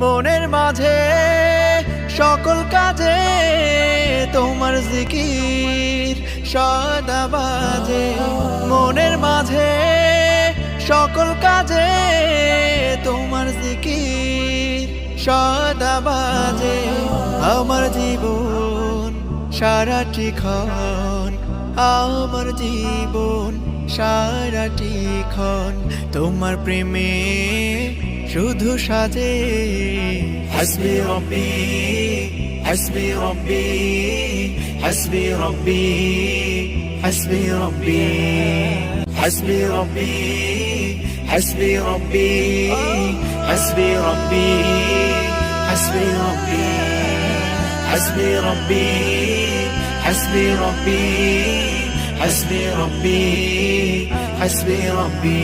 মনের মাঝে সকল কাজে তোমার জিকির সদা বাজে। মনের মাঝে সকল কাজে তোমার জিকির সদা বাজে। আমার জীবন সারাটি ক্ষণ, আমার জীবন সারাটি ক্ষণ তোমার প্রেমে শুধু সাজে। হাসবি রব্বি হাসবি রব্বি হাসবি রব্বি হাসবি রব্বি হাসবি রব্বি হাসবি রব্বি হাসবি রব্বি হাসবি রব্বি হাসবি রব্বি হাসবি রব্বি হাসবি রব্বি হাসবি রব্বি।